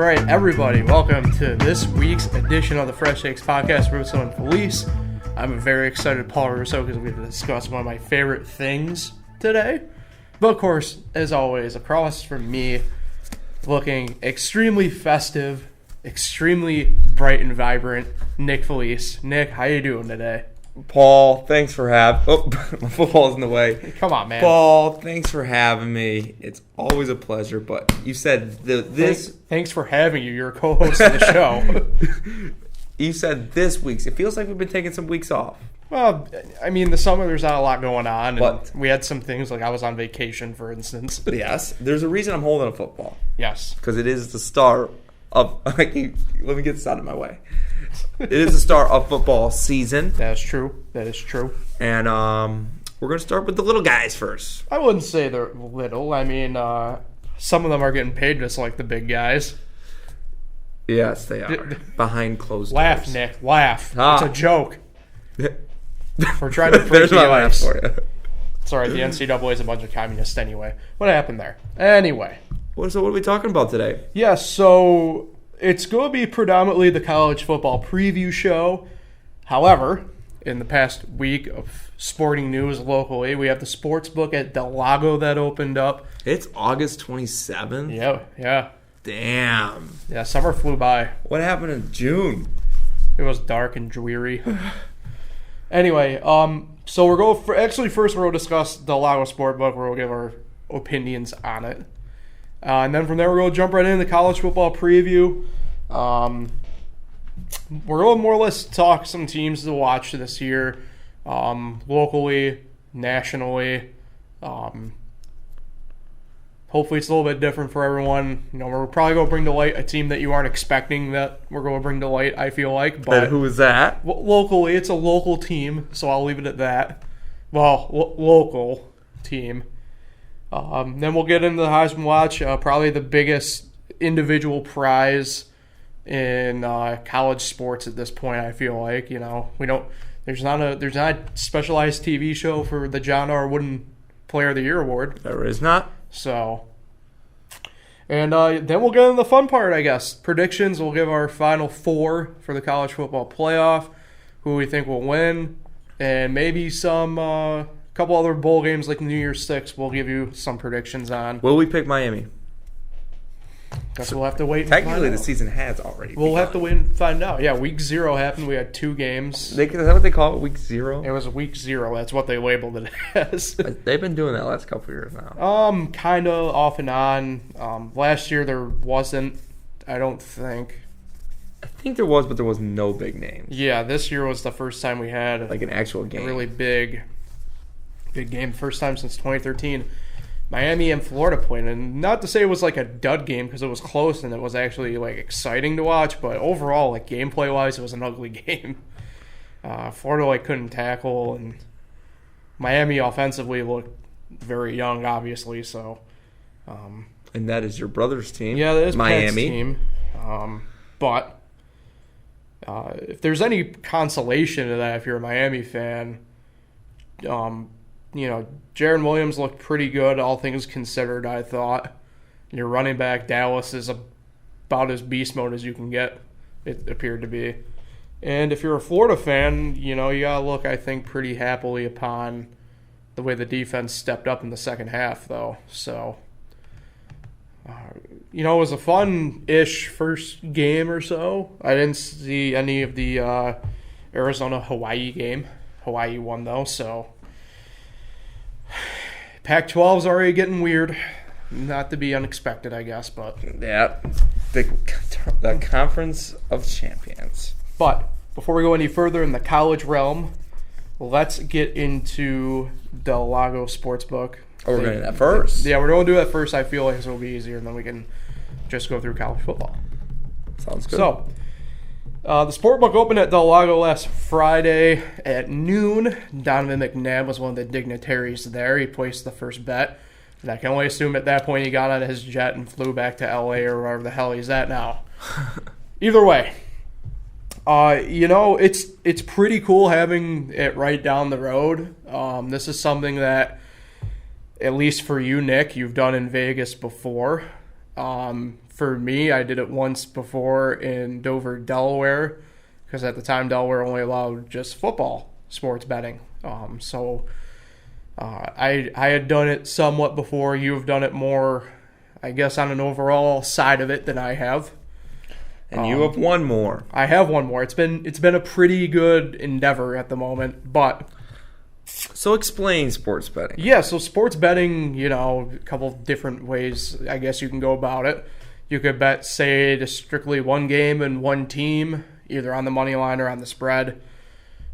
right, everybody, welcome to this week's edition of the Fresh Takes Podcast, Russo and Felice. I'm very excited, Paul Russo, because we get to discuss one of my favorite things today. But of course, as always, across from me, looking extremely festive, extremely bright and vibrant, Nick Felice. Nick, how you doing today? Paul, thanks for having... Oh, my football's in the way. Come on, man. Paul, thanks for having me. It's always a pleasure, but you said Thanks for having you. You're a co-host of the show. You said this week's. It feels like we've been taking some weeks off. Well, I mean, the summer, there's not a lot going on. But we had some things, like I was on vacation, for instance. Yes, there's a reason I'm holding a football. Yes. Because it is the start of... Let me get this out of my way. It is the start of football season. That is true. That is true. And we're going to start with the little guys first. I wouldn't say they're little. I mean, some of them are getting paid just like the big guys. Yes, they are. Behind closed Laugh, doors. Nick. Laugh. Ah. It's a joke. We're trying to break There's my the laugh ice. for you. It's all right. The NCAA is a bunch of communists anyway. What happened there? Anyway. So what are we talking about today? Yeah, so it's going to be predominantly the college football preview show. However, in the past week of sporting news locally, we have the Sportsbook at the Lago that opened up. It's August 27th? Yeah. Damn. Yeah, summer flew by. What happened in June? It was dark and dreary. Anyway, so we're going for, actually first we're going to discuss the Lago Sportsbook, where we'll give our opinions on it. And then from there we're going to jump right into the college football preview. We're going to more or less talk some teams to watch this year, locally, nationally. Hopefully it's a little bit different for everyone. You know, we're probably going to bring to light a team that you aren't expecting that we're going to bring to light, I feel like. But who is that? Locally, it's a local team, so I'll leave it at that. Well, local team. Then we'll get into the Heisman Watch, probably the biggest individual prize in college sports at this point, I feel like. You know, there's not a specialized TV show for the John R. Wooden Player of the Year award. There is not. So, and then we'll get into the fun part, I guess. Predictions. We'll give our final four for the college football playoff, who we think will win, and maybe some couple other bowl games like New Year's Six. We'll give you some predictions on. Will we pick Miami? Guess we'll have to wait. Technically, the season has already We'll begun. have to wait and find out. Yeah, week 0 happened. We had 2 games. Is that what they call it? Week 0? It was week 0. That's what they labeled it as. They've been doing that last couple of years now. Kind of off and on. Last year there wasn't, I don't think. I think there was, but there was no big names. Yeah, this year was the first time we had Like an actual game. a really big game. First time since 2013. Miami and Florida played, and not to say it was like a dud game because it was close and it was actually like exciting to watch, but overall, like gameplay wise, it was an ugly game. Florida like couldn't tackle, and Miami offensively looked very young, obviously. So, And that is your brother's team. yeah, that is Miami. Pat's team. But if there's any consolation to that, if you're a Miami fan, you know, Jaron Williams looked pretty good, all things considered, I thought. Your running back, Dallas, is about as beast mode as you can get, it appeared to be. And if you're a Florida fan, you know, you got to look, I think, pretty happily upon the way the defense stepped up in the second half, though. So, you know, it was a fun-ish first game or so. I didn't see any of the Arizona-Hawaii game. Hawaii won, though, so... Pac-12's already getting weird. Not to be unexpected, I guess, but... Yeah. The Conference of Champions. But before we go any further in the college realm, let's get into the Lago Sportsbook. Oh, we're going to do that first? Yeah, we're going to do that first. I feel like this will be easier, and then we can just go through college football. Sounds good. So, the Sportbook opened at Del Lago last Friday at noon. Donovan McNabb was one of the dignitaries there. He placed the first bet. And I can only assume at that point he got on his jet and flew back to L.A. or wherever the hell he's at now. Either way, you know, it's pretty cool having it right down the road. This is something that, at least for you, Nick, you've done in Vegas before. for me, I did it once before in Dover, Delaware, because at the time Delaware only allowed just football sports betting. I had done it somewhat before. You've done it more, I guess, on an overall side of it than I have. And you have one more. I have one more. It's been a pretty good endeavor at the moment, but so explain sports betting. Yeah, so sports betting, a couple different ways I guess you can go about it. You could bet, say, to strictly one game and one team, either on the money line or on the spread.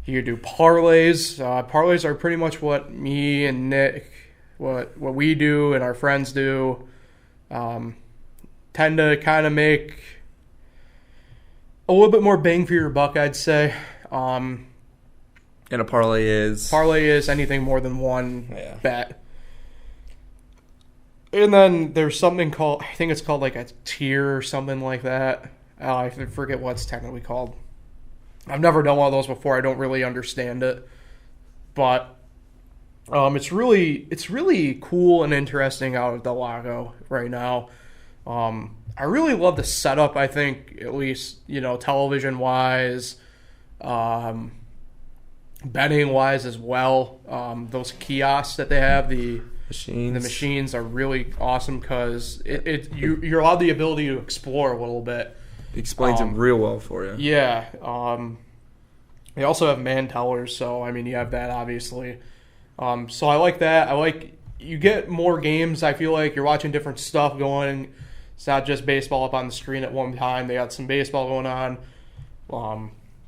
You could do parlays. Parlays are pretty much what me and Nick, what we do and our friends do. Tend to kind of make a little bit more bang for your buck, I'd say. And a parlay is? Parlay is anything more than one bet. And then there's something called, I think it's called like a tier or something like that. I forget what it's technically called. I've never done one of those before. I don't really understand it. But it's really cool and interesting out at the Lago right now. I really love the setup, I think, at least, television-wise, betting-wise as well. Those kiosks that they have, the machines are really awesome because you're allowed the ability to explore a little bit. It explains it real well for you. Yeah. They also have man tellers, so, you have that, obviously. So I like that. You get more games. I feel like you're watching different stuff going. It's not just baseball up on the screen at one time. They got some baseball going on.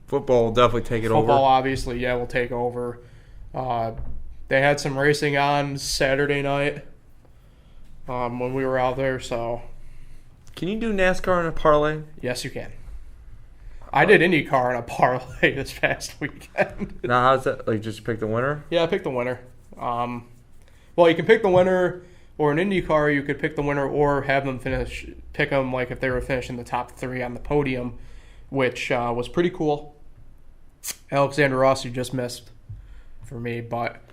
Football will definitely take it over. Football, obviously, will take over. They had some racing on Saturday night when we were out there. So, can you do NASCAR in a parlay? Yes, you can. I did IndyCar in a parlay this past weekend. Now, how's that? Like, just pick the winner? Yeah, I picked the winner. Well, you can pick the winner, or in IndyCar, you could pick the winner or have them pick them like if they were finishing the top 3 on the podium, which was pretty cool. Alexander Rossi just missed for me, but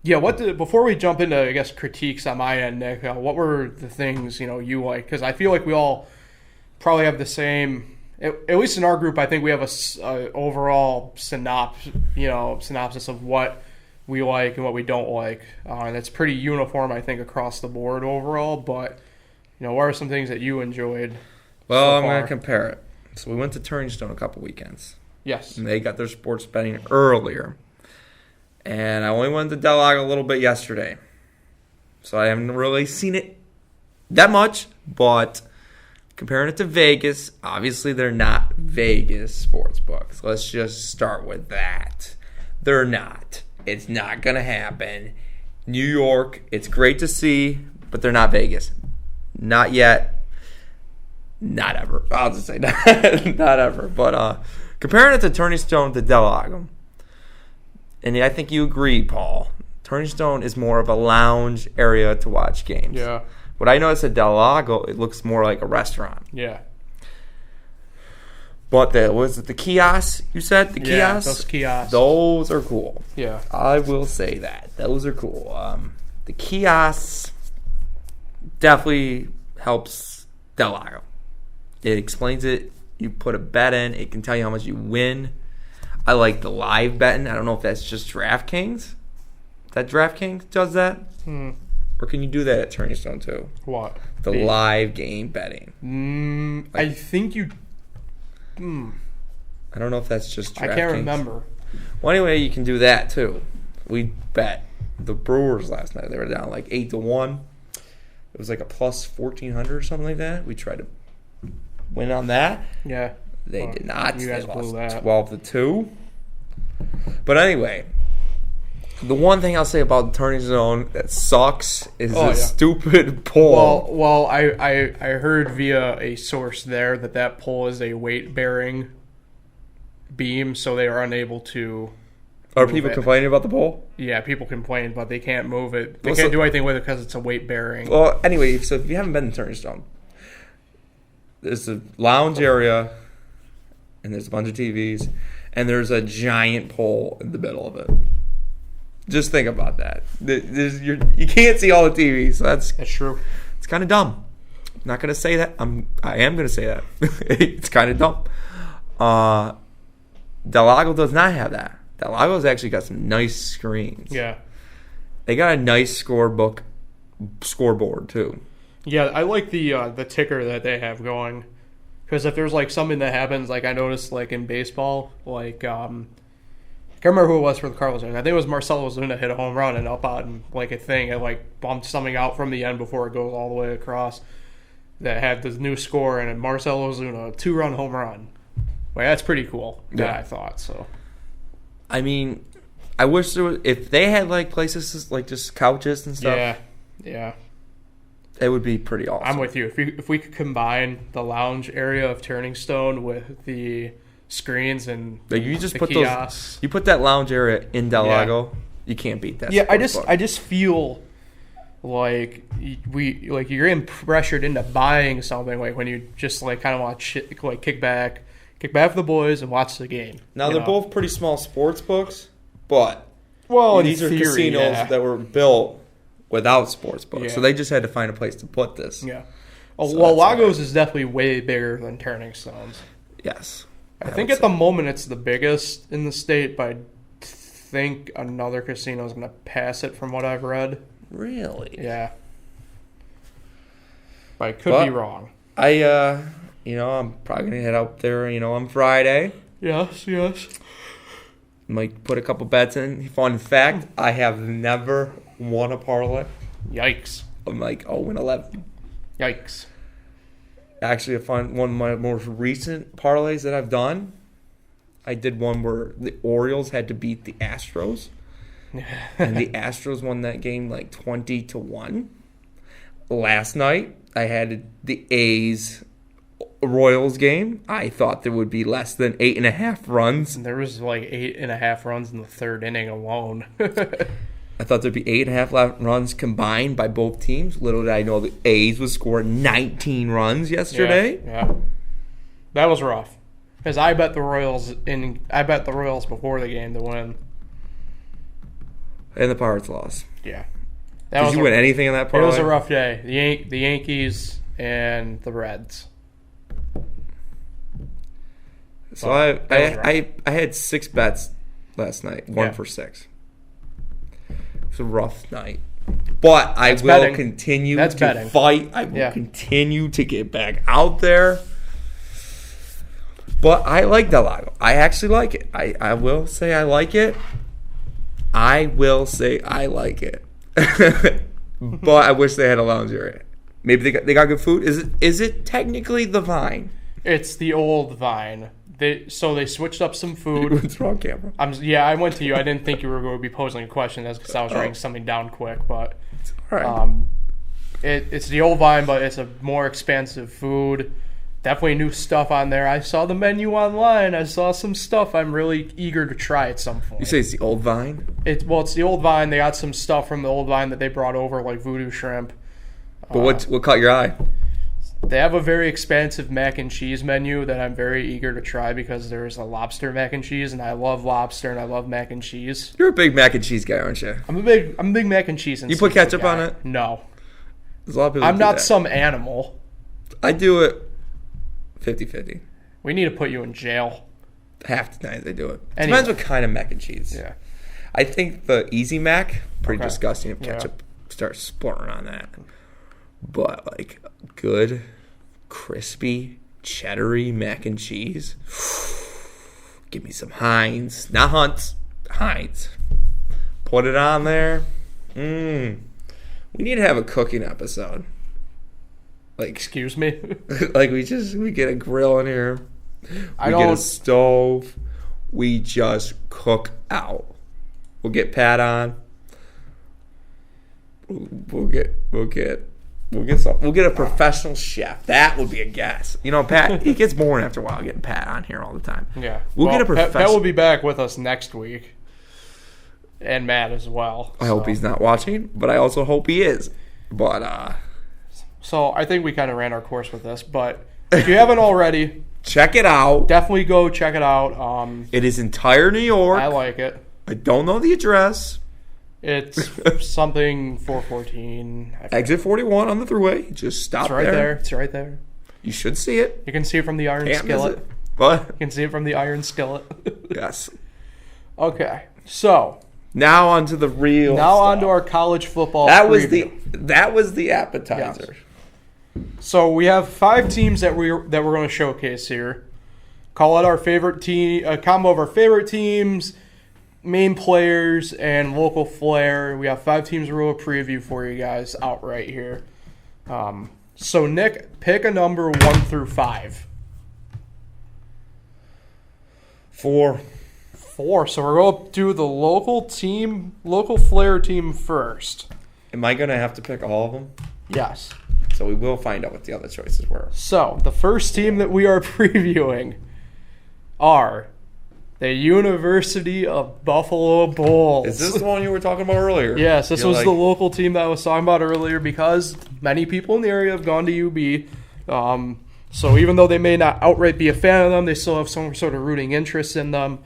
before we jump into, I guess, critiques on my end, Nick, what were the things you like? Because I feel like we all probably have the same, at least in our group. I think we have a overall synopsis of what we like and what we don't like, and it's pretty uniform, I think, across the board overall. But what are some things that you enjoyed? Well, I'm going to compare it. So we went to Turning Stone a couple weekends. Yes. And they got their sports betting earlier. And I only went to Del Lago a little bit yesterday. So I haven't really seen it that much. But comparing it to Vegas, obviously they're not Vegas sports books. Let's just start with that. They're not. It's not going to happen. New York, it's great to see, but they're not Vegas. Not yet. Not ever. I'll just say not ever. But comparing it to Turning Stone to Del Lago, and I think you agree, Paul, Turning Stone is more of a lounge area to watch games. Yeah. What I noticed at Del Lago, it looks more like a restaurant. Yeah. But was it the kiosks, you said? The kiosks? Yeah, those kiosks. Those are cool. Yeah. I will say that. Those are cool. The kiosks definitely helps Del Lago. It explains it. You put a bet in. It can tell you how much you win. I like the live betting. I don't know if that's just DraftKings. That DraftKings does that? Or can you do that at Turning Stone too? What? The live game betting. I think you... I don't know if that's just DraftKings. I can't remember. Well, anyway, you can do that too. We bet the Brewers last night. They were down like 8-1. It was like a plus 1,400 or something like that. We tried to win on that. Yeah. They did not. You guys blew that. 12-2. But anyway, the one thing I'll say about the Turning Zone that sucks is stupid pole. Well, I heard via a source there that pole is a weight-bearing beam, so they are unable to. Are people complaining about the pole? Yeah, people complain, but they can't move it. They can't do anything with it because it's a weight-bearing. Well, anyway, so if you haven't been to Turning Stone, there's a lounge area, and there's a bunch of TVs, and there's a giant pole in the middle of it. Just think about that. You can't see all the TVs, so that's true. It's kind of dumb. Not gonna say that. I am gonna say that. It's kind of dumb. Del Lago does not have that. Del Lago's actually got some nice screens. Yeah. They got a nice scoreboard too. Yeah, I like the ticker that they have going. Because if there's, like, something that happens, like, I noticed, like, in baseball, like, I can't remember who it was for the Cardinals. I think it was Marcelo Ozuna hit a home run and up on, like, a thing. It, like, bumped something out from the end before it goes all the way across. That had this new score, and Marcelo Ozuna, a 2-run home run. Like, that's pretty cool, I thought, so. I mean, I wish there was, if they had, like, places, like, just couches and stuff. Yeah. It would be pretty awesome. I'm with you. If we could combine the lounge area of Turning Stone with the screens and like you just the put kiosks. You put that lounge area in Del Lago, you can't beat that. Yeah, I just feel like you're getting pressured into buying something like when you just like kind of want to like kick back with the boys and watch the game. Now they're both pretty small sports books, but these are theory, casinos that were built without sports books, so they just had to find a place to put this. Yeah. Well, Lagos is definitely way bigger than Turning Stones. Yes. I think at the moment it's the biggest in the state, but I think another casino is going to pass it from what I've read. Really? Yeah. But I could be wrong. I'm probably going to head out there, on Friday. Yes. Might put a couple bets in. Fun fact, I have never won a parlay. Yikes. I'm like 0-11. Yikes. Actually, one of my most recent parlays that I've done, I did one where the Orioles had to beat the Astros. And the Astros won that game like 20-1. Last night, I had the A's Royals game. I thought there would be less than 8.5 runs. And there was like 8.5 runs in the third inning alone. I thought there'd be 8.5 runs combined by both teams. Little did I know the A's would score 19 runs yesterday. Yeah. That was rough. Because I bet the Royals before the game to win. And the Pirates lost. Yeah. Did you win anything in that parlay? It was a rough day. The Yankees and the Reds. So I had 6 bets last night. 1 for 6. It's a rough night. But I will continue to fight. I will continue to get back out there. But I like Del Lago. I actually like it. I will say I like it. But I wish they had a lounge area. Maybe they got good food. Is it technically the Vine? It's the old Vine. They switched up some food. What's wrong, camera? I went to you. I didn't think you were going to be posing a question. That's because I was writing something down quick. But all right. It's the old Vine, but it's a more expansive food. Definitely new stuff on there. I saw the menu online. I saw some stuff I'm really eager to try at some point. You say it's the old Vine? It's the old Vine. They got some stuff from the old Vine that they brought over, like voodoo shrimp. But what caught your eye? They have a very expansive mac and cheese menu that I'm very eager to try because there's a lobster mac and cheese, and I love lobster and I love mac and cheese. You're a big mac and cheese guy, aren't you? I'm a big mac and cheese. And you put ketchup on it? No. There's a lot of people I'm not some animal. I do it 50-50. We need to put you in jail. Half the time they do it. Anyway. Depends what kind of mac and cheese. Yeah. I think the Easy Mac, pretty disgusting if ketchup starts splurting on that. But like good, crispy, cheddary mac and cheese. Give me some Heinz. Not Hunt's. Heinz. Put it on there. We need to have a cooking episode. Like, excuse me? Like we get a grill in here. We get a stove. We just cook out. We'll get Pat on. We'll get a professional chef. That would be a guess. Pat, he gets boring after a while getting Pat on here all the time. Yeah. We'll get a professional. Pat will be back with us next week. And Matt as well. I hope he's not watching, but I also hope he is. But so I think we kind of ran our course with this, but if you haven't already, check it out. Definitely go check it out. It is entire New York. I like it. I don't know the address. It's something 414. Exit 41 on the thruway. Just stop It's right there. there. It's right there. You should see it. You can see it from the iron Can't miss skillet. it. What? You can see it from the iron skillet. Yes. Okay, so Now on to the real now stuff. on to our college football That preview. was the appetizer. Yes. So we have 5 teams that we're going to showcase here. Call it our favorite team, a combo of our favorite teams, main players, and local flair. We have 5 teams we're going to preview for you guys outright here. So Nick, pick a number 1 through 5. 4. 4. So we're going to do the local flair team first. Am I going to have to pick all of them? Yes. So we will find out what the other choices were. So the first team that we are previewing are the University of Buffalo Bulls. Is this the one you were talking about earlier? Yes, this was the local team that I was talking about earlier because many people in the area have gone to UB. So even though they may not outright be a fan of them, they still have some sort of rooting interest in them.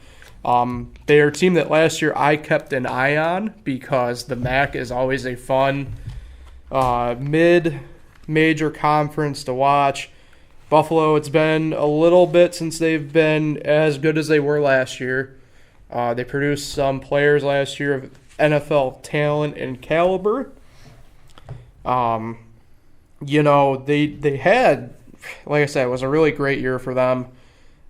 They are a team that last year I kept an eye on because the MAC is always a fun mid-major conference to watch. Buffalo, it's been a little bit since they've been as good as they were last year. They produced some players last year of NFL talent and caliber. They had, like I said, it was a really great year for them.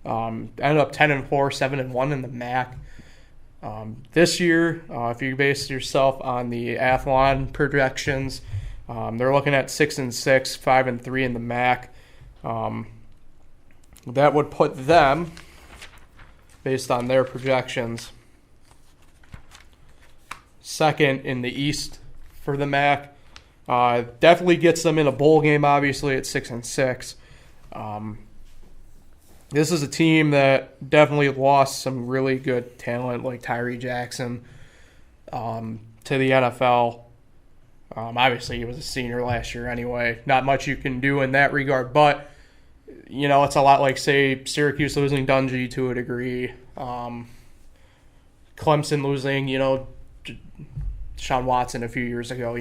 Ended up 10-4, 7-1 in the MAC. This year, if you base yourself on the Athlon projections, they're looking at 6-6, 5-3 in the MAC. That would put them, based on their projections, second in the East for the MAC. Definitely gets them in a bowl game, obviously, at 6-6. This is a team that definitely lost some really good talent like Tyree Jackson to the NFL. Obviously, he was a senior last year anyway. Not much you can do in that regard, but it's a lot like, say, Syracuse losing Dungy to a degree. Clemson losing, Sean Watson a few years ago.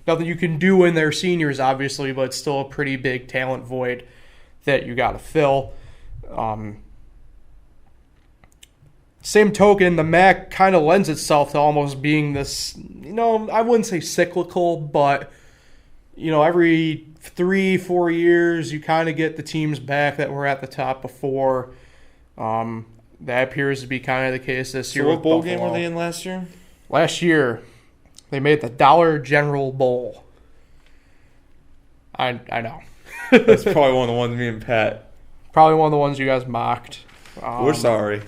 Nothing you can do in their seniors, obviously, but it's still a pretty big talent void that you got to fill. Same token, the MAC kind of lends itself to almost being this, I wouldn't say cyclical, but, every 3-4 years you kind of get the teams back that were at the top before. That appears to be kind of the case this year. So what bowl Buffalo. game were they in last year? Last year, they made the Dollar General Bowl. I know. That's probably one of the ones me and Pat. Probably one of the ones you guys mocked. We're sorry.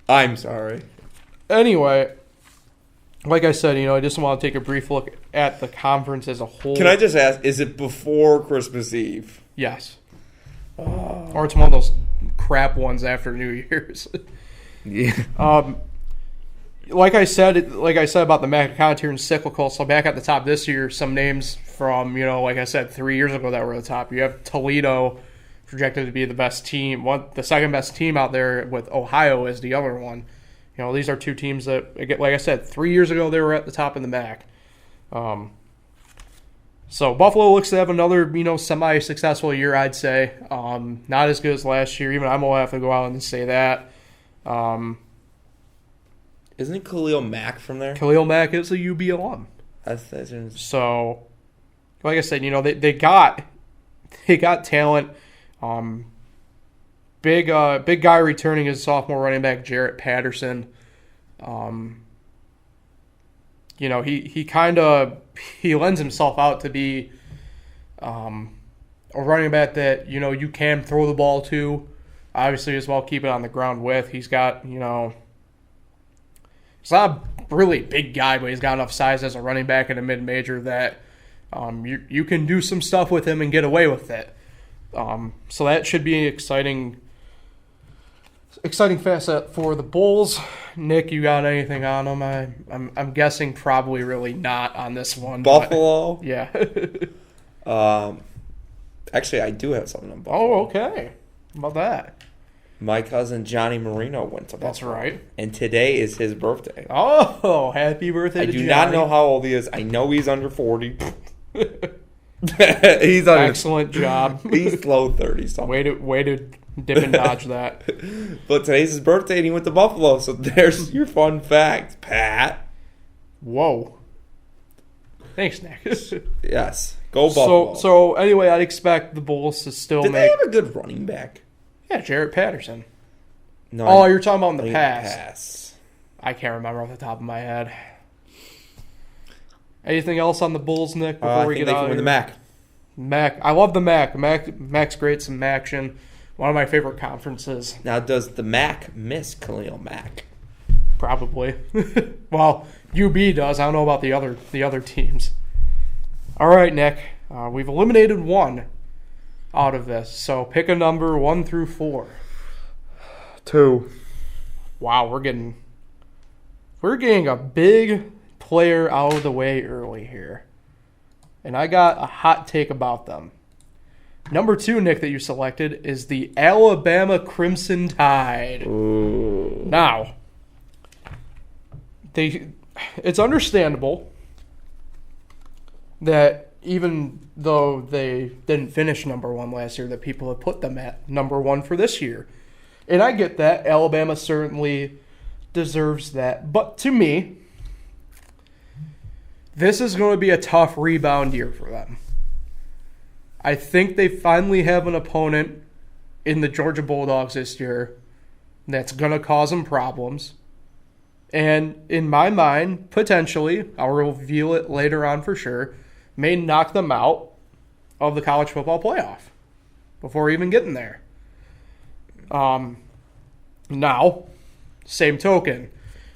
I'm sorry. Anyway, like I said, I just want to take a brief look at the conference as a whole. Can I just ask, is it before Christmas Eve? Yes. Or it's one of those crap ones after New Year's. Yeah. Like I said about the MAC, kind of turned cyclical. So back at the top this year, some names from, like I said, 3 years ago that were at the top. You have Toledo, projected to be the best team, the second best team out there, with Ohio as the other one. These are 2 teams that, like I said, 3 years ago they were at the top of the MAC. So Buffalo looks to have another, semi-successful year, I'd say. Not as good as last year. Even I'm going to have to go out and say that. Isn't Khalil Mack from there? Khalil Mack is a UB alum. So, like I said, they got talent. Big guy returning his sophomore running back Jarrett Patterson. He lends himself out to be a running back that you can throw the ball to, obviously, as well keep it on the ground with. He's got he's not a really big guy, but he's got enough size as a running back in a mid-major that you can do some stuff with him and get away with it. So that should be an exciting facet for the Bulls. Nick, you got anything on them? I'm guessing probably really not on this one. Buffalo? But, yeah. Actually, I do have something on Buffalo. Oh, okay. How about that? My cousin Johnny Marino went to Buffalo. That's right. And today is his birthday. Oh, happy birthday to Johnny. I do not know how old he is. I know he's under 40. He's under, excellent job. He's low 30 something. Way to dip and dodge that. But today's his birthday and he went to Buffalo, so there's your fun fact, Pat. Whoa. Thanks, Nick. Yes. Go Buffalo. So anyway, I'd expect the Bulls to still Did they have a good running back? Yeah, Jarrett Patterson. No. You're talking about in the past. Pass. I can't remember off the top of my head. Anything else on the Bulls, Nick, before we get out of here? The MAC. MAC. I love the MAC. MAC's great, some action. One of my favorite conferences. Now, does the MAC miss Khalil Mack? Probably. Well, UB does. I don't know about the other teams. All right, Nick. We've eliminated one out of this. So pick a number 1 through 4. 2. Wow, we're getting a big player out of the way early here. And I got a hot take about them. Number 2, Nick, that you selected is the Alabama Crimson Tide. Ooh. Now, it's understandable that even though they didn't finish number 1 last year, that people have put them at number 1 for this year. And I get that. Alabama certainly deserves that. But to me, this is going to be a tough rebound year for them. I think they finally have an opponent in the Georgia Bulldogs this year that's going to cause them problems. And in my mind, potentially, I'll reveal it later on for sure, may knock them out of the college football playoff before even getting there. Now, same token,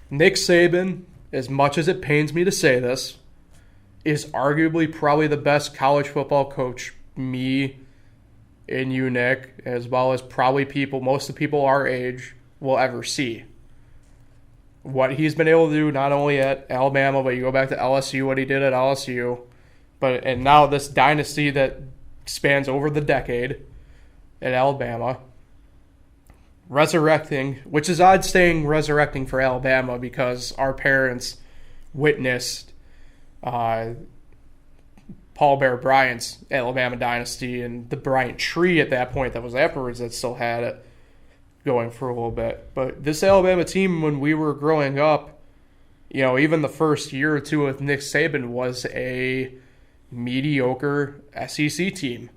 Nick Saban, as much as it pains me to say this, is arguably probably the best college football coach me and you, Nick, as well as probably most of the people our age will ever see. What he's been able to do not only at Alabama, but you go back to LSU, what he did at LSU, and now this dynasty that spans over the decade at Alabama, resurrecting, which is odd saying resurrecting for Alabama because our parents witnessed Paul Bear Bryant's Alabama dynasty and the Bryant tree at that point that was afterwards that still had it going for a little bit. But this Alabama team, when we were growing up, even the first year or two with Nick Saban was a mediocre SEC team.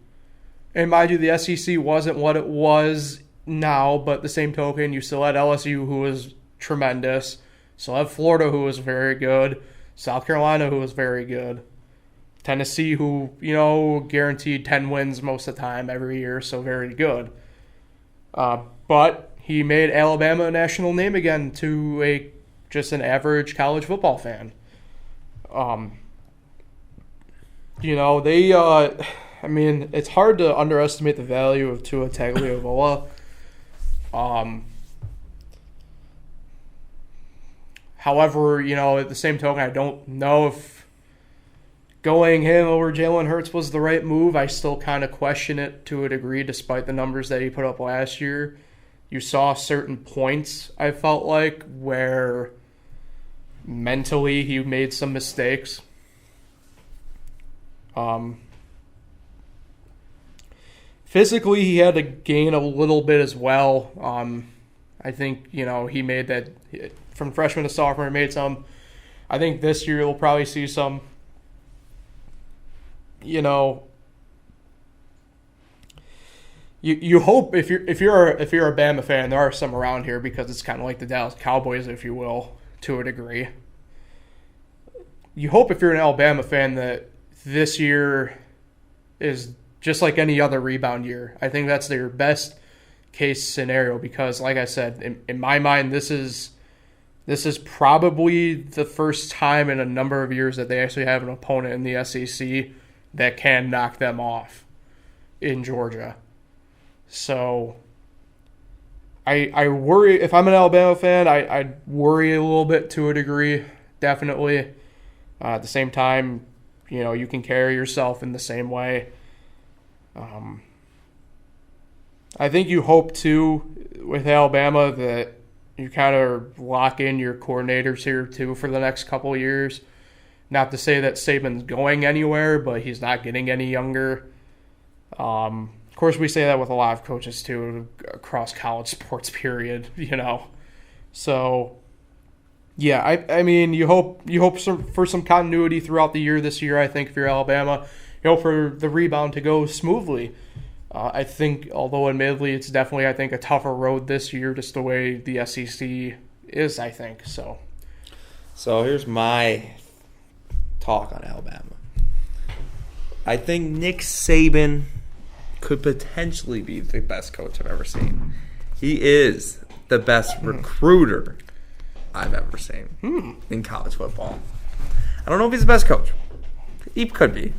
And mind you, the SEC wasn't what it was now, but the same token, you still had LSU, who was tremendous. Still had Florida, who was very good. South Carolina, who was very good. Tennessee, who, guaranteed 10 wins most of the time every year, so very good. But he made Alabama a national name again to just an average college football fan. It's hard to underestimate the value of Tua Tagovailoa. However, at the same token, I don't know if going him over Jalen Hurts was the right move. I still kind of question it to a degree, despite the numbers that he put up last year. You saw certain points, I felt like, where mentally he made some mistakes. Physically, he had to gain a little bit as well. I think, he made that from freshman to sophomore, he made some. I think this year we'll probably see some, you hope if you're a Bama fan, there are some around here because it's kind of like the Dallas Cowboys, if you will, to a degree. You hope if you're an Alabama fan that this year is just like any other rebound year. I think that's their best case scenario because, like I said, in my mind, this is probably the first time in a number of years that they actually have an opponent in the SEC that can knock them off in Georgia. So I worry, if I'm an Alabama fan, I worry a little bit to a degree, definitely. At the same time, you can carry yourself in the same way. I think you hope, too, with Alabama that you kind of lock in your coordinators here too for the next couple of years. Not to say that Saban's going anywhere, but he's not getting any younger. Of course, we say that with a lot of coaches too across college sports. Period. So yeah, I mean, you hope for some continuity throughout the year this year. I think if you're Alabama, you hope for the rebound to go smoothly. I think, although admittedly it's definitely, I think, a tougher road this year, just the way the SEC is, I think. So here's my talk on Alabama. I think Nick Saban could potentially be the best coach I've ever seen. He is the best recruiter I've ever seen in college football. I don't know if he's the best coach. He could be.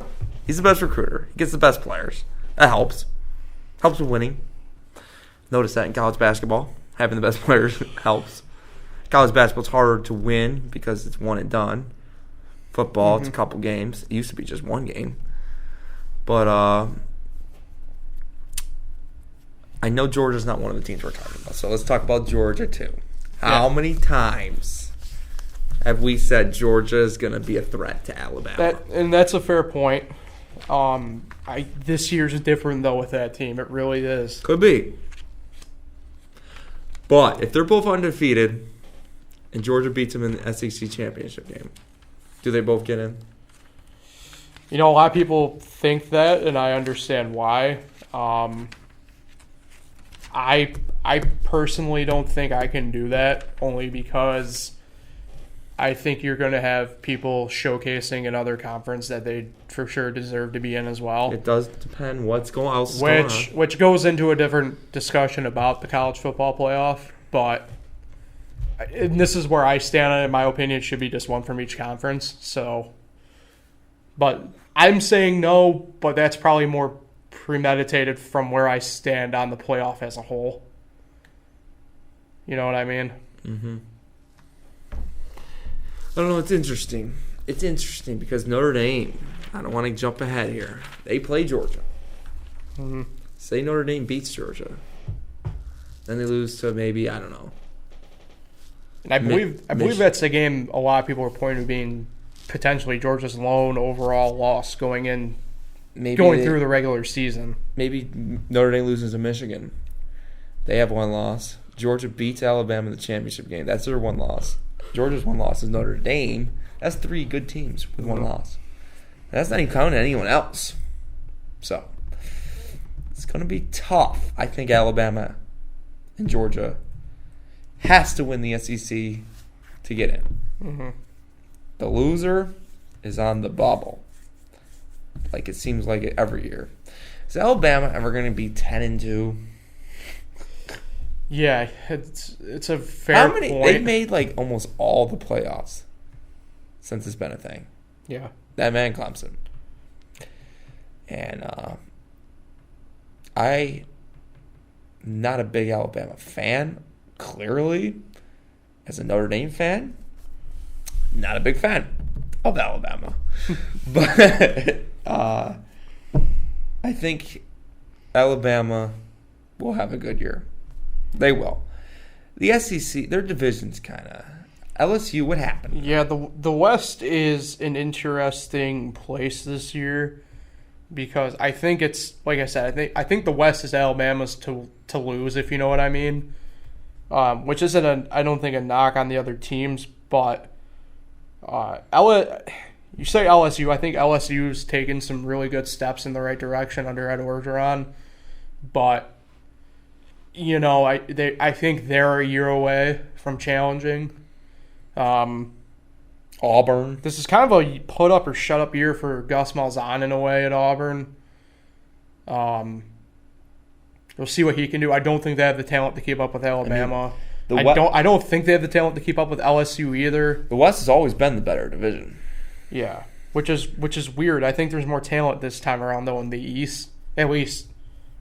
He's the best recruiter. He gets the best players. That helps. Helps with winning. Notice that in college basketball. Having the best players helps. College basketball's harder to win because it's one and done. Football, it's a couple games. It used to be just one game. But I know Georgia's not one of the teams we're talking about. So let's talk about Georgia too. How many times have we said Georgia is going to be a threat to Alabama? That's a fair point. This year's different though with that team. It really is. Could be. But if they're both undefeated and Georgia beats them in the SEC championship game, do they both get in? A lot of people think that, and I understand why. I personally don't think I can do that, only because I think you're going to have people showcasing another conference that they for sure deserve to be in as well. It does depend what's going on. Which goes into a different discussion about the college football playoff, but and this is where I stand on it. In my opinion, it should be just one from each conference. So, but I'm saying no, but that's probably more premeditated from where I stand on the playoff as a whole. You know what I mean? Mm-hmm. I don't know. It's interesting. It's interesting because Notre Dame, I don't want to jump ahead here. They play Georgia. Mm-hmm. Say Notre Dame beats Georgia. Then they lose to maybe, I don't know. And I believe that's the game a lot of people are pointing to being potentially Georgia's lone overall loss going through the regular season. Maybe Notre Dame loses to Michigan. They have one loss. Georgia beats Alabama in the championship game. That's their one loss. Georgia's one loss is Notre Dame. That's three good teams with one loss. That's not even counting anyone else. So, it's going to be tough. I think Alabama and Georgia has to win the SEC to get in. Mm-hmm. The loser is on the bubble. Like it seems like it every year. Is Alabama ever going to be 10-2? Yeah, it's a fair point. They've made like almost all the playoffs since it's been a thing. Yeah. That man Clemson. And I'm not a big Alabama fan, clearly. As a Notre Dame fan, not a big fan of Alabama. But I think Alabama will have a good year. They will. The SEC, their division's kind of... LSU, what happened? Yeah, the West is an interesting place this year because I think it's, like I said, I think the West is Alabama's to lose, if you know what I mean. Which isn't, I don't think, a knock on the other teams, but you say LSU, I think LSU's taken some really good steps in the right direction under Ed Orgeron, but I think they're a year away from challenging. Auburn. This is kind of a put up or shut up year for Gus Malzahn in a way at Auburn. We'll see what he can do. I don't think they have the talent to keep up with Alabama. I don't think they have the talent to keep up with LSU either. The West has always been the better division. Yeah, which is weird. I think there's more talent this time around though in the East, at least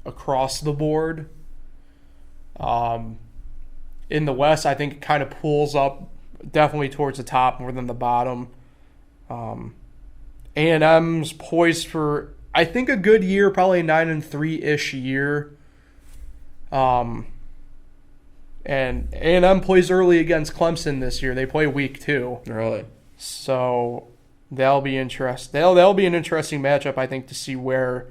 across the board. In the West, I think it kind of pulls up definitely towards the top more than the bottom. A&M's poised for, I think, a good year, probably a 9-3-ish year. And A&M plays early against Clemson this year. They play week 2. Really? So that'll be interesting. That'll be an interesting matchup, I think, to see where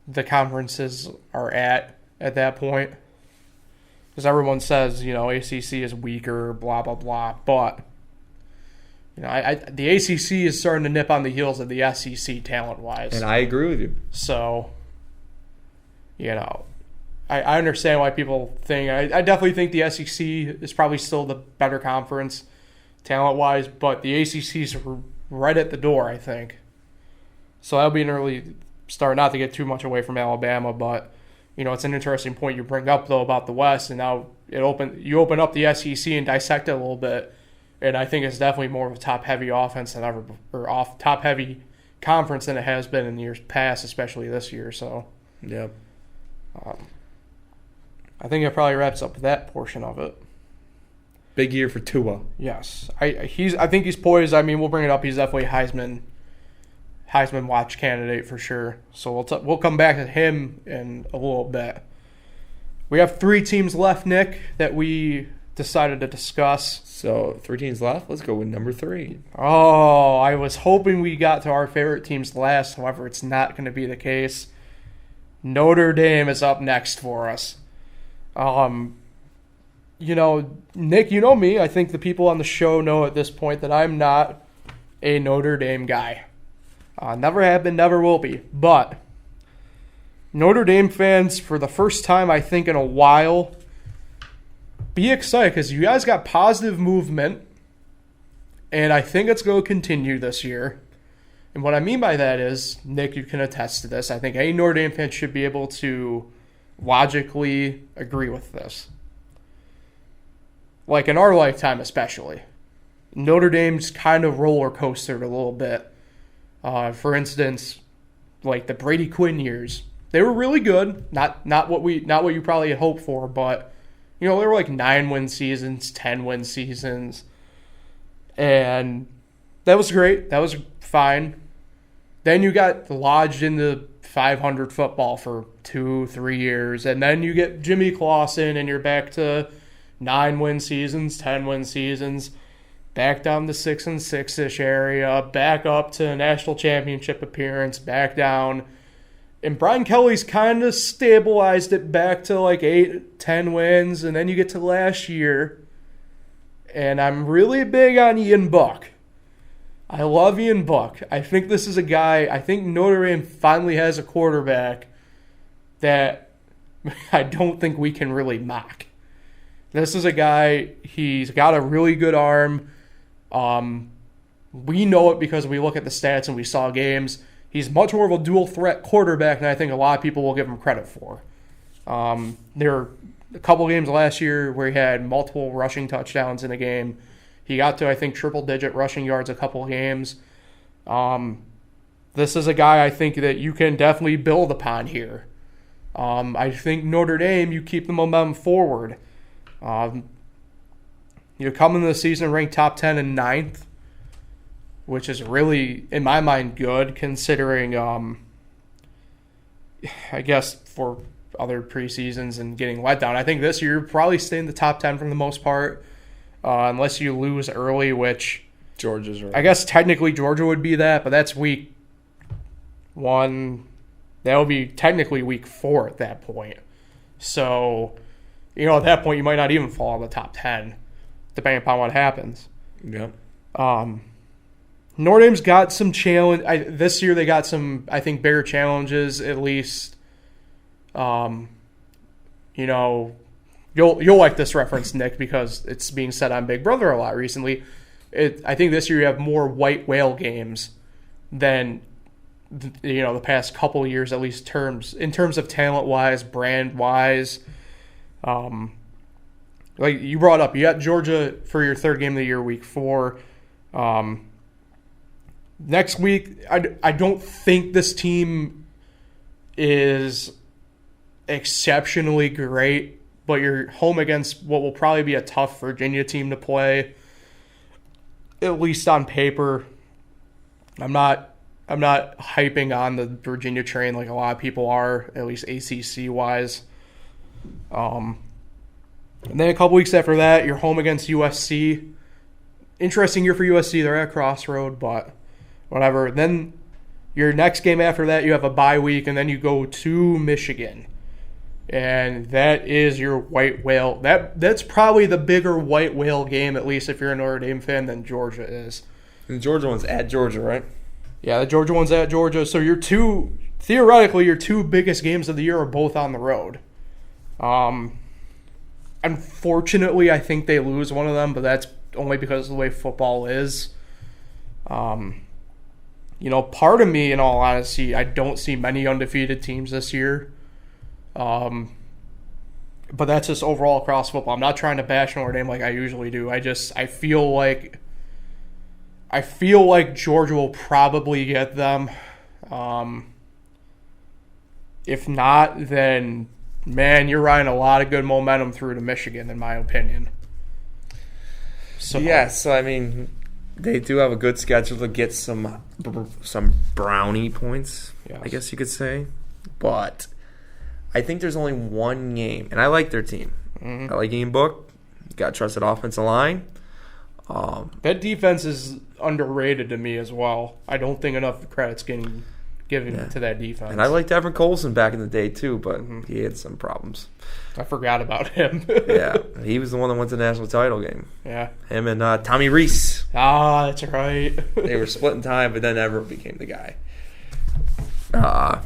the conferences are at that point. Because everyone says, ACC is weaker, blah, blah, blah. But, the ACC is starting to nip on the heels of the SEC talent-wise. And I agree with you. So, I understand why people think. I definitely think the SEC is probably still the better conference talent-wise, but the ACC is right at the door, I think. So that'll be an early start, not to get too much away from Alabama, but it's an interesting point you bring up, though, about the West, and now you open up the SEC and dissect it a little bit, and I think it's definitely more of a top-heavy offense than ever, or top-heavy conference than it has been in years past, especially this year. So, yep. I think it probably wraps up that portion of it. Big year for Tua. Yes, I think he's poised. I mean, we'll bring it up. He's definitely a Heisman watch candidate for sure. So we'll come back to him in a little bit. We have 3 teams left, Nick, that we decided to discuss. So 3 teams left. Let's go with number 3. Oh, I was hoping we got to our favorite teams last. However, it's not going to be the case. Notre Dame is up next for us. Nick, you know me. I think the people on the show know at this point that I'm not a Notre Dame guy. Never have been, never will be. But Notre Dame fans, for the first time, I think, in a while, be excited because you guys got positive movement, and I think it's going to continue this year. And what I mean by that is, Nick, you can attest to this. I think any Notre Dame fan should be able to logically agree with this. Like in our lifetime especially, Notre Dame's kind of roller coastered a little bit. For instance, like the Brady Quinn years, they were really good. Not what you probably had hoped for, but they were like 9-win seasons, 10-win seasons, and that was great. That was fine. Then you got lodged into 500 football for 2-3 years, and then you get Jimmy Clausen, and you're back to 9-win seasons, 10-win seasons, back down to 6-6-ish area, back up to a national championship appearance, back down. And Brian Kelly's kind of stabilized it back to like 8-10 wins, and then you get to last year. And I'm really big on Ian Buck. I love Ian Buck. I think this is a guy, I think Notre Dame finally has a quarterback that I don't think we can really mock. This is a guy, he's got a really good arm. We know it because we look at the stats and we saw games. He's much more of a dual-threat quarterback than I think a lot of people will give him credit for. There were a couple games last year where he had multiple rushing touchdowns in a game. He got to, I think, triple-digit rushing yards a couple games. This is a guy I think that you can definitely build upon here. I think Notre Dame, you keep the momentum forward. You come into the season ranked top 10 and 9th, which is really, in my mind, good considering, I guess, for other preseasons and getting let down. I think this year you'll probably stay in the top 10 for the most part, unless you lose early, which Georgia's early. I guess technically Georgia would be that, but that's week 1. That would be technically week 4 at that point. So, at that point you might not even fall in the top 10, depending upon what happens. Yeah. Notre Dame's got some challenge. This year they got some, I think, bigger challenges. At least, you'll like this reference, Nick, because it's being said on Big Brother a lot recently. I think this year you have more white whale games than the past couple of years, at least in terms of talent wise, brand wise. Like you brought up, you got Georgia for your third game of the year, week 4. Next week, I don't think this team is exceptionally great, but you're home against what will probably be a tough Virginia team to play, at least on paper. I'm not hyping on the Virginia train like a lot of people are, at least ACC wise. And then a couple weeks after that, you're home against USC. Interesting year for USC. They're at Crossroad, but whatever. Then your next game after that, you have a bye week, and then you go to Michigan. And that is your white whale. That's probably the bigger white whale game, at least if you're a Notre Dame fan, than Georgia is. And the Georgia one's at Georgia, right? Yeah, the Georgia one's at Georgia. So theoretically, your two biggest games of the year are both on the road. Unfortunately, I think they lose one of them, but that's only because of the way football is. Part of me, in all honesty, I don't see many undefeated teams this year. But that's just overall across football. I'm not trying to bash Notre Dame like I usually do. I feel like Georgia will probably get them. If not, then man, you're riding a lot of good momentum through to Michigan, in my opinion. So I mean, they do have a good schedule to get some brownie points, yes. I guess you could say. But I think there's only one game, and I like their team. Mm-hmm. I like Ian Book. Got trusted offensive line. That defense is underrated to me as well. I don't think enough credit's getting given to that defense. And I liked Evan Colson back in the day too, but he had some problems. I forgot about him. Yeah, he was the one that went to the national title game. Yeah. Him and Tommy Reese. Ah, that's right. They were splitting time, but then Everett became the guy. So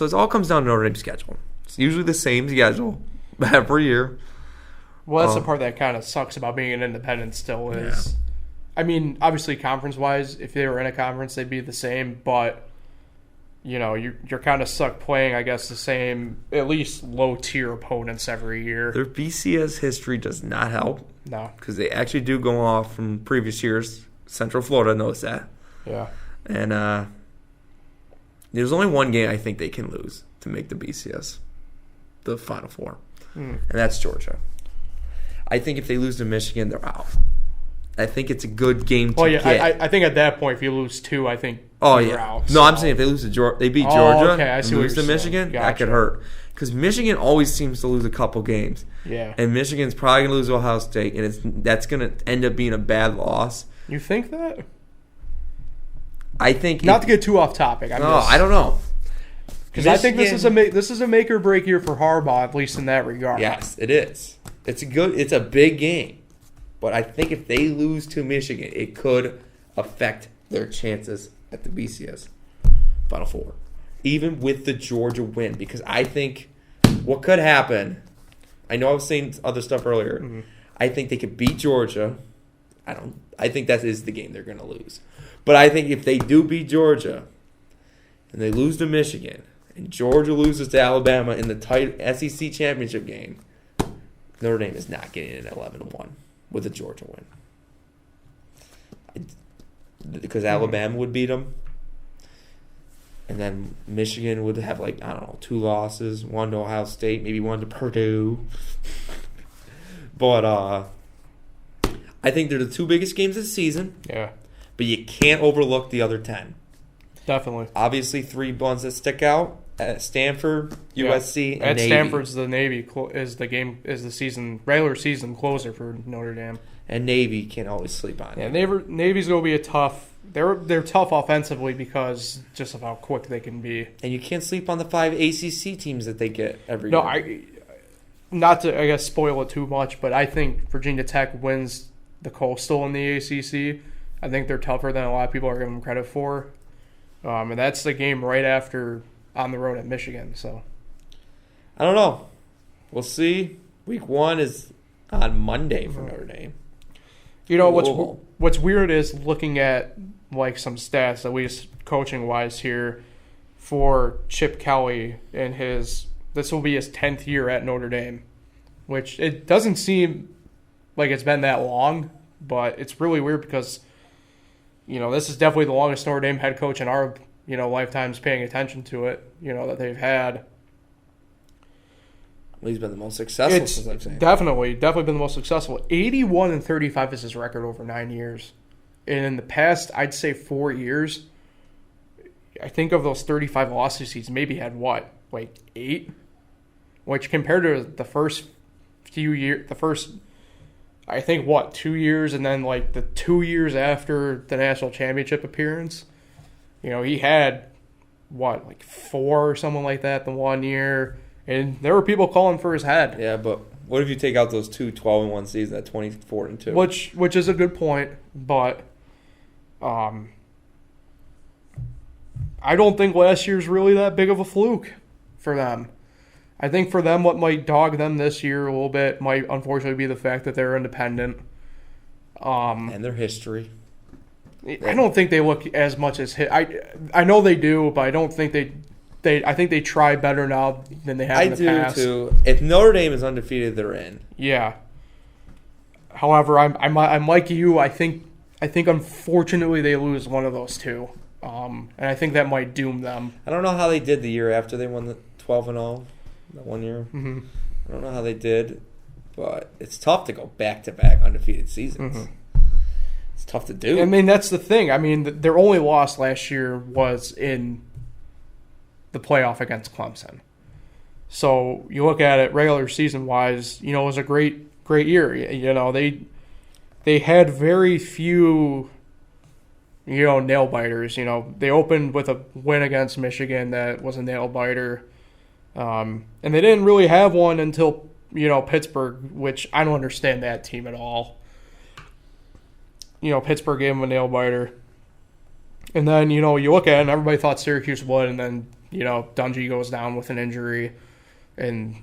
it all comes down to Notre Dame's schedule. It's usually the same schedule every year. Well, that's the part that kind of sucks about being an independent still is. Yeah. I mean, obviously conference-wise, if they were in a conference, they'd be the same, but, you're kind of stuck playing, I guess, the same, at least low-tier opponents every year. Their BCS history does not help. No. Because they actually do go off from previous years. Central Florida knows that. Yeah. And there's only one game I think they can lose to make the BCS, the Final Four, and that's Georgia. I think if they lose to Michigan, they're out. I think it's a good game to get. I think at that point, if you lose two, I think you're out. No, I'm saying if they lose to Georgia, they beat Georgia okay, I see and what lose to you're Michigan, saying. that could hurt. Because Michigan always seems to lose a couple games. Yeah. And Michigan's probably going to lose to Ohio State, and that's going to end up being a bad loss. You think that? I think not to get too off topic. I don't know. Because I think this is a make or break year for Harbaugh, at least in that regard. Yes, it is. It's a big game. But I think if they lose to Michigan, it could affect their chances at the BCS Final Four. Even with the Georgia win. Because I think what could happen, I know I was saying other stuff earlier. Mm-hmm. I think they could beat Georgia. I think that is the game they're going to lose. But I think if they do beat Georgia and they lose to Michigan and Georgia loses to Alabama in the tight SEC championship game, Notre Dame is not getting an 11-1 with a Georgia win. Because Alabama would beat them. And then Michigan would have, 2 losses. One to Ohio State, maybe one to Purdue. But I think they're the two biggest games of the season. Yeah. But you can't overlook the other 10. Definitely. Obviously, 3 ones that stick out. At Stanford, USC, and at Navy. Stanford's the Navy is the season regular season closer for Notre Dame. And Navy can't always sleep on. Yeah, Navy's going to be a tough. They're tough offensively because just of how quick they can be. And you can't sleep on the 5 ACC teams that they get every year. Not to spoil it too much, but I think Virginia Tech wins the Coastal in the ACC. I think they're tougher than a lot of people are giving them credit for, and that's the game right after. On the road at Michigan, so I don't know. We'll see. Week 1 is on Monday for Notre Dame. What's weird is looking at some stats, at least coaching wise here, for Chip Kelly and this will be his 10th year at Notre Dame, which it doesn't seem like it's been that long, but it's really weird because this is definitely the longest Notre Dame head coach in our lifetimes paying attention to it, that they've had. Well, he's been the most successful since I've seen. Definitely been the most successful. 81-35 is his record over 9 years. And in the past, I'd say 4 years, I think of those 35 losses, he's maybe had 8? which compared to the first few years, I think, 2 years, and then like the 2 years after the national championship appearance, he had like 4 or something like that the 1 year, and there were people calling for his head. Yeah, but what if you take out those 2 12-1 seasons at 24-2? Which is a good point, but I don't think last year's really that big of a fluke for them. I think for them, what might dog them this year a little bit might unfortunately be the fact that they're independent. And their history. I don't think they look as much as I know they do, but I don't think I think they try better now than they have in the past. I do too. If Notre Dame is undefeated, they're in. Yeah. However, I'm like you. I think unfortunately they lose one of those two, and I think that might doom them. I don't know how they did the year after they won the 12-0 that 1 year. Mm-hmm. I don't know how they did, but it's tough to go back-to-back undefeated seasons. Mm-hmm. It's tough to do. I mean, that's the thing. I mean, their only loss last year was in the playoff against Clemson. So you look at it regular season-wise, it was a great year. They had very few, nail biters. They opened with a win against Michigan that was a nail biter. And they didn't really have one until, Pittsburgh, which I don't understand that team at all. Pittsburgh gave them a nail biter. And then, you look at it and everybody thought Syracuse would, and then, Dungy goes down with an injury. And,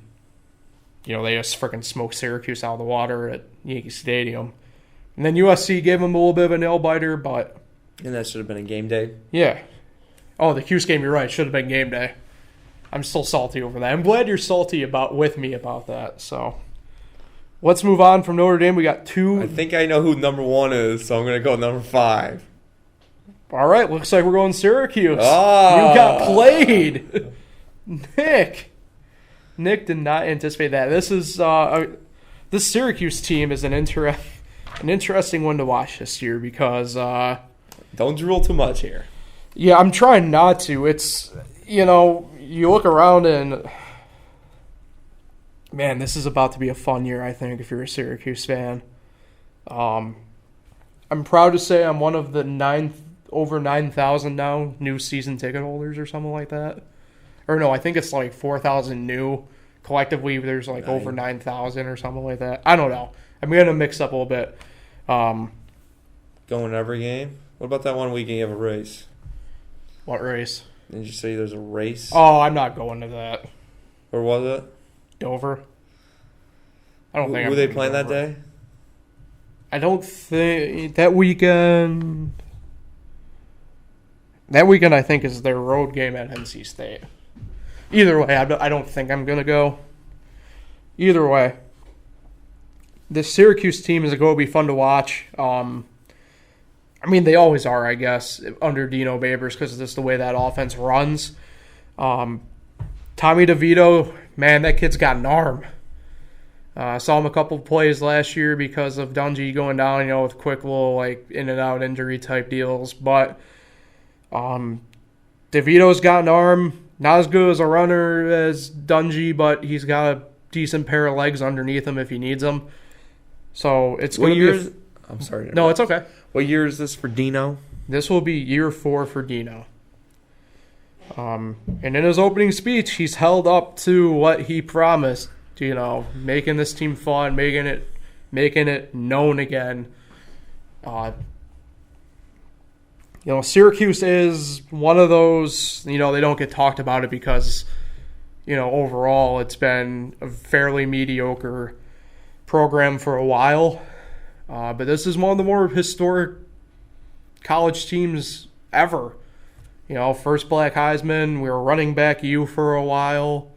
they just freaking smoked Syracuse out of the water at Yankee Stadium. And then USC gave them a little bit of a nail biter, but... And that should have been a game day? Yeah. Oh, the Cuse game, you're right. Should have been game day. I'm still salty over that. I'm glad you're salty with me about that. So, let's move on from Notre Dame. We got 2. I think I know who number 1 is, so I'm going to go number 5. All right, looks like we're going Syracuse. Oh. You got played. Nick did not anticipate that. This Syracuse team is an interesting one to watch this year because... Don't drool too much here. Yeah, I'm trying not to. It's, you look around and, man, this is about to be a fun year, I think, if you're a Syracuse fan. I'm proud to say I'm one of the over 9,000 now new season ticket holders or something like that. Or no, I think it's like 4,000 new. Collectively, there's like over 9,000 or something like that. I don't know. I'm going to mix up a little bit. Going every game? What about that one weekend you have a race? What race? Didn't you say there's a race? Oh, I'm not going to that. Where was it? Dover. I don't think. Were they playing that day? I don't think that weekend. That weekend, I think, is their road game at NC State. Either way, I don't think I'm gonna go. Either way, this Syracuse team is going to be fun to watch. I mean, they always are, I guess, under Dino Babers because of just the way that offense runs. Tommy DeVito, man, that kid's got an arm. I saw him a couple of plays last year because of Dungy going down, with quick little like in and out injury type deals. But DeVito's got an arm, not as good as a runner as Dungy, but he's got a decent pair of legs underneath him if he needs them. So it's going to be. I'm sorry. No, it's okay. What year is this for Dino? This will be year 4 for Dino. And in his opening speech, he's held up to what he promised. Making this team fun, making it known again. Syracuse is one of those. They don't get talked about it because, overall it's been a fairly mediocre program for a while. But this is one of the more historic college teams ever. First Black Heisman. We were running back U for a while.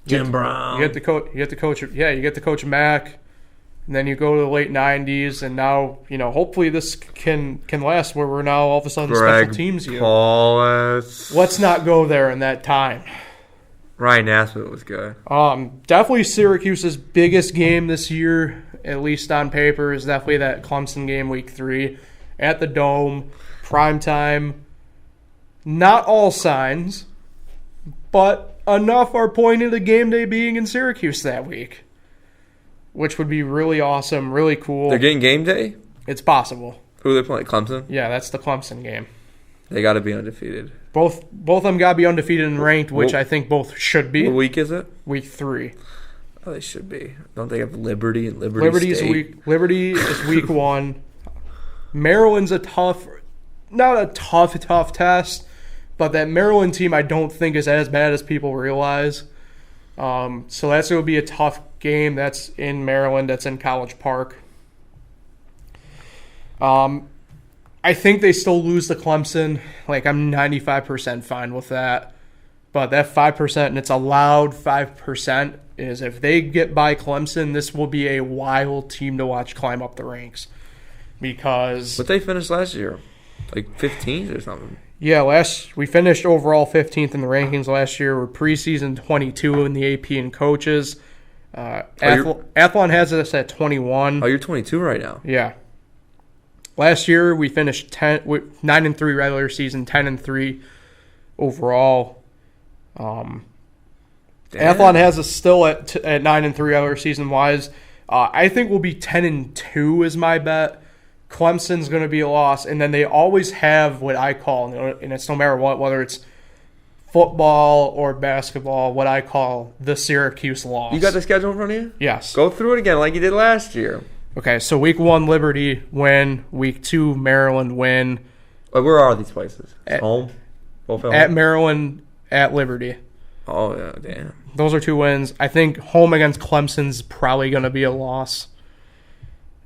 Jim Brown. You get to coach Mac, and then you go to the late '90s, and now hopefully this can last where we're now all of a sudden special teams. Paulus. Let's not go there in that time. Ryan Nassif was good. Definitely Syracuse's biggest game this year, at least on paper, is definitely that Clemson game week 3 at the Dome, prime time. Not all signs, but enough are pointing to game day being in Syracuse that week, which would be really awesome, really cool. They're getting game day? It's possible. Who are they playing? Clemson? Yeah, that's the Clemson game. They got to be undefeated. Both of them got to be undefeated and ranked, which I think both should be. What week is it? Week 3. Oh, they should be. Don't they have Liberty and Liberty State? Liberty is week 1. Maryland's not a tough test, but that Maryland team I don't think is as bad as people realize. So that's going to be a tough game. That's in Maryland. That's in College Park. I think they still lose to Clemson. Like, I'm 95% fine with that. But that 5%, and it's allowed 5%, is if they get by Clemson, this will be a wild team to watch climb up the ranks. Because... But they finished last year? Like 15th or something? Yeah, we finished overall 15th in the rankings last year. We're preseason 22 in the AP and coaches. Athlon has us at 21. Oh, you're 22 right now? Yeah. Last year, we finished 9-3 regular season, 10-3 overall. Athlon has us still at 9-3 regular season wise. I think we'll be 10-2 is my bet. Clemson's going to be a loss, and then they always have what I call, and it's no matter what, whether it's football or basketball, what I call the Syracuse loss. You got the schedule in front of you? Yes. Go through it again like you did last year. Okay, so week 1, Liberty win. Week 2, Maryland win. Where are these places? Home? Both at At home? Maryland, at Liberty. Oh, yeah, damn. Those are 2 wins. I think home against Clemson's probably going to be a loss.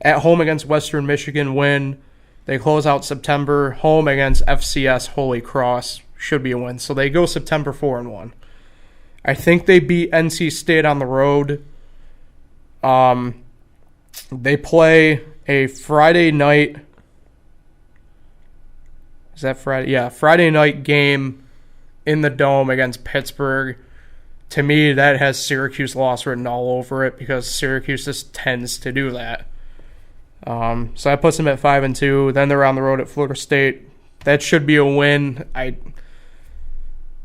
At home against Western Michigan, win. They close out September. Home against FCS Holy Cross should be a win. So they go September 4-1. I think they beat NC State on the road. They play a Friday night. Is that Friday? Yeah, Friday night game in the Dome against Pittsburgh. To me, that has Syracuse loss written all over it because Syracuse just tends to do that. So that puts them at 5-2. Then they're on the road at Florida State. That should be a win.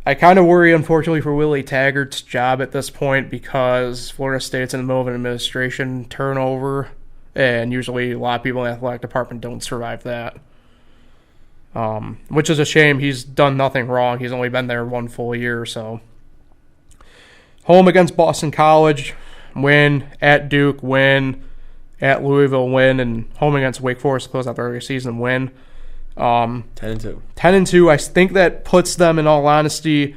I kind of worry, unfortunately, for Willie Taggart's job at this point because Florida State's in the middle of an administration turnover, and usually a lot of people in the athletic department don't survive that. Which is a shame. He's done nothing wrong. He's only been there 1 full year or so. Home against Boston College, win. At Duke, win. At Louisville, win. And home against Wake Forest to close out the regular season, win. 10-2. 10-2. I think that puts them, in all honesty,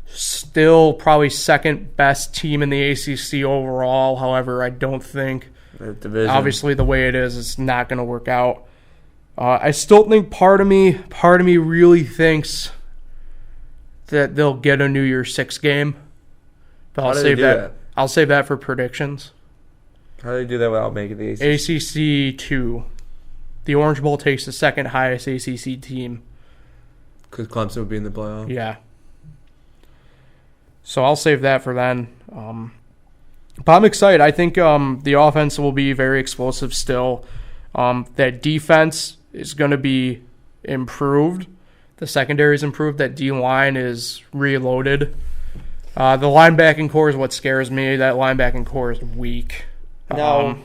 still probably second best team in the ACC overall. However, I don't think, obviously, the way it is, it's not going to work out. I still think part of me really thinks that they'll get a New Year's 6 game. But I'll save that for predictions. How do they do that without making the ACC? ACC 2. The Orange Bowl takes the second highest ACC team. Because Clemson would be in the playoff? Yeah. So I'll save that for then. But I'm excited. I think the offense will be very explosive still. That defense is going to be improved. The secondary is improved. That D-line is reloaded. The linebacking core is what scares me. That linebacking core is weak. Now,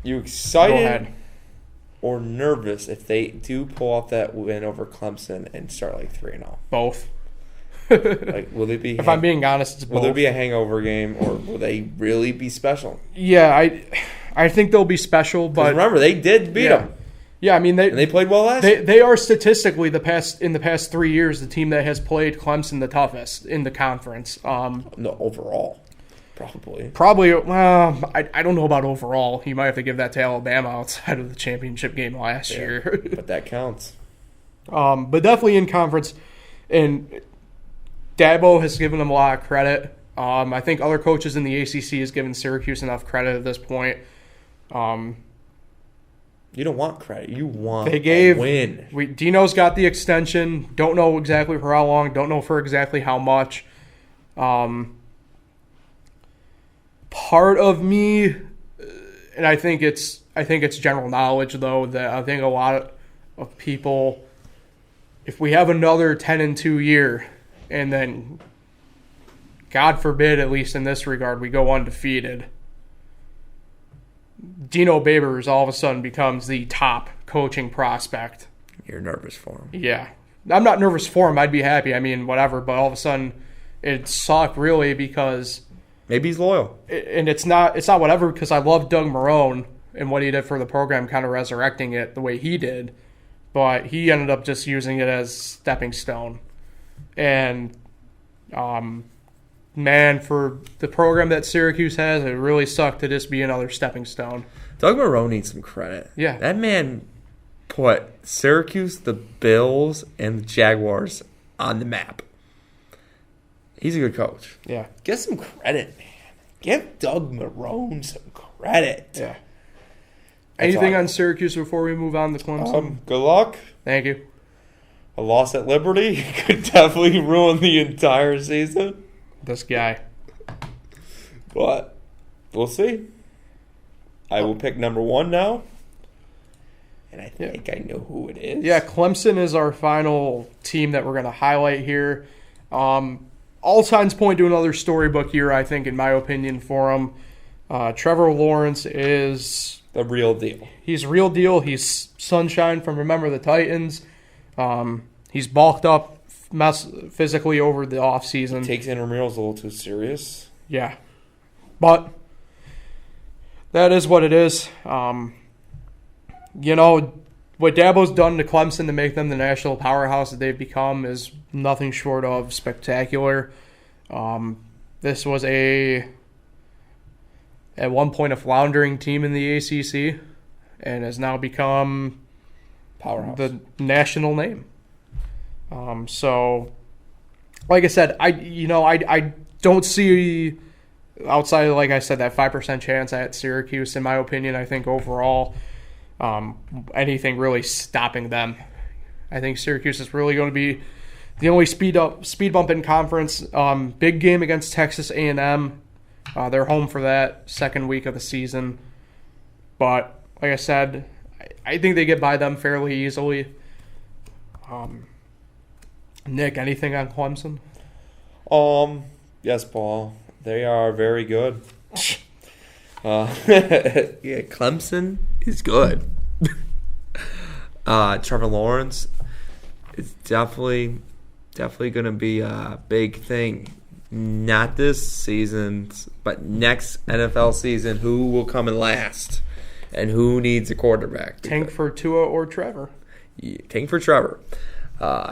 you excited or nervous if they do pull off that win over Clemson and start like 3-0? Both. Like, will they be? If I'm being honest, it's both. Will there be a hangover game, or will they really be special? Yeah, I think they'll be special, but remember they did beat them. Yeah, I mean they played well last year. They are statistically in the past 3 years the team that has played Clemson the toughest in the conference. No, overall. Probably. Well, I don't know about overall. You might have to give that to Alabama outside of the championship game last year. But that counts. But definitely in conference. And Dabo has given them a lot of credit. I think other coaches in the ACC has given Syracuse enough credit at this point. You don't want credit. You want a win. Dino's got the extension. Don't know exactly for how long. Don't know for exactly how much. Part of me, and I think it's general knowledge though, that I think a lot of people, if we have another 10-2 year, and then God forbid, at least in this regard, we go undefeated, Dino Babers all of a sudden becomes the top coaching prospect. You're nervous for him. Yeah. I'm not nervous for him. I'd be happy. I mean, whatever. But all of a sudden, it sucked really because... Maybe he's loyal. And it's not whatever because I love Doug Marrone and what he did for the program, kind of resurrecting it the way he did. But he ended up just using it as stepping stone. And, man, for the program that Syracuse has, it really sucked to just be another stepping stone. Doug Marrone needs some credit. Yeah. That man put Syracuse, the Bills, and the Jaguars on the map. He's a good coach. Yeah. Get some credit, man. Give Doug Marrone some credit. Yeah. Anything on Syracuse before we move on to Clemson? Good luck. Thank you. A loss at Liberty could definitely ruin the entire season. This guy. But we'll see. I will pick number 1 now. And I think I know who it is. Yeah, Clemson is our final team that we're going to highlight here. All signs point to another storybook here, I think, in my opinion, for him. Trevor Lawrence is... the real deal. He's real deal. He's sunshine from Remember the Titans. He's bulked up physically over the offseason. Takes intramurals a little too serious. Yeah. But that is what it is. What Dabo's done to Clemson to make them the national powerhouse that they've become is nothing short of spectacular. This was at one point a floundering team in the ACC and has now become Powerhouse. The national name. So, like I said, I don't see, outside of, like I said, that 5% chance at Syracuse, in my opinion. I think overall, anything really stopping them. I think Syracuse is really going to be the only speed bump in conference. Big game against Texas A&M. They're home for that second week of the season. But, like I said, I think they get by them fairly easily. Nick, anything on Clemson? Yes, Paul. They are very good. Yeah, Clemson is good. Trevor Lawrence is definitely going to be a big thing. Not this season, but next NFL season. Who will come in last, and who needs a quarterback? Tank for Tua or Trevor? Yeah, tank for Trevor,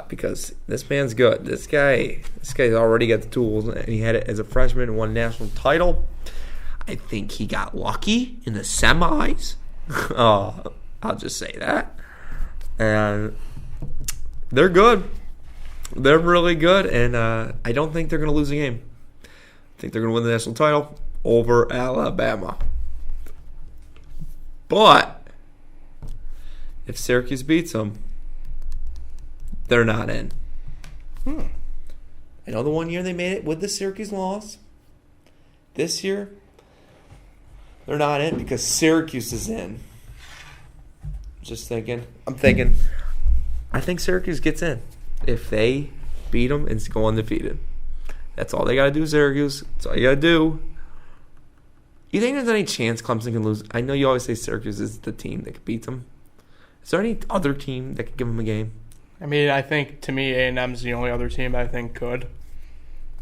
because this man's good. This guy's already got the tools, and he had it as a freshman and won a national title. I think he got lucky in the semis. I'll just say that. And they're good. They're really good, and I don't think they're going to lose a game. I think they're going to win the national title over Alabama. But if Syracuse beats them, they're not in. I know the one year they made it with the Syracuse loss. This year, they're not in because Syracuse is in. I think Syracuse gets in if they beat them and go undefeated. That's all they got to do, Syracuse. That's all you got to do. You think there's any chance Clemson can lose? I know you always say Syracuse is the team that could beat them. Is there any other team that could give them a game? I mean, I think, to me, A&M's the only other team I think could.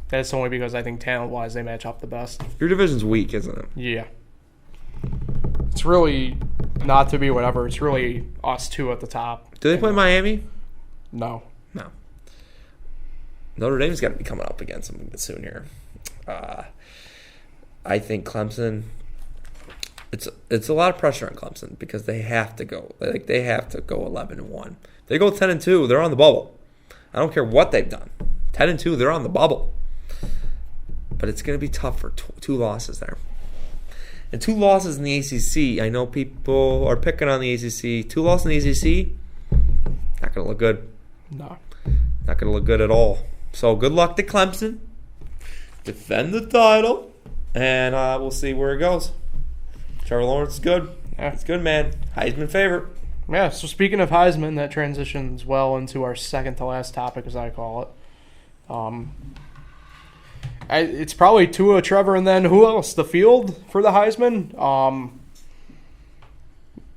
That's only because I think talent-wise they match up the best. Your division's weak, isn't it? Yeah. It's really not to be whatever. It's really us two at the top. Do they play Miami? No. Notre Dame's got to be coming up against them soon here. I think Clemson. It's a lot of pressure on Clemson because they have to go. They have to go 11-1. They go 10-2. They're on the bubble. I don't care what they've done. 10-2. They're on the bubble. But it's going to be tough for two losses there. And 2 losses in the ACC. I know people are picking on the ACC. 2 losses in the ACC. Not going to look good. No. Not going to look good at all. So good luck to Clemson. Defend the title. And we'll see where it goes. Trevor Lawrence is good. Yeah. It's good, man. Heisman favorite. Yeah, so speaking of Heisman, that transitions well into our second to last topic, as I call it. It's probably Tua, Trevor, and then who else? The field for the Heisman.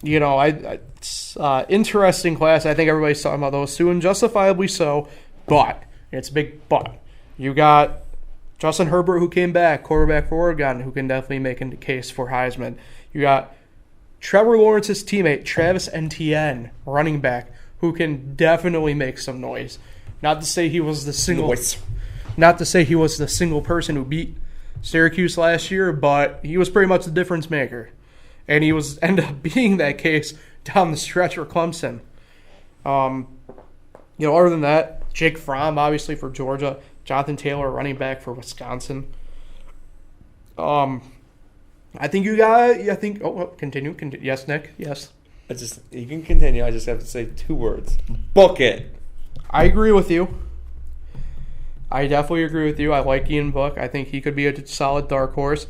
It's interesting class. I think everybody's talking about those two, and justifiably so. But it's a big but. You got Justin Herbert, who came back, quarterback for Oregon, who can definitely make a case for Heisman. You got Trevor Lawrence's teammate, Travis Etienne, running back, who can definitely make some noise. Not to say he was the single person who beat Syracuse last year, but he was pretty much the difference maker. And he ended up being that case down the stretch for Clemson. Other than that, Jake Fromm, obviously, for Georgia. Jonathan Taylor, running back for Wisconsin. I think you got. Continue. Yes, Nick. Yes. You can continue. I just have to say 2 words. Book it. I agree with you. I definitely agree with you. I like Ian Book. I think he could be a solid dark horse.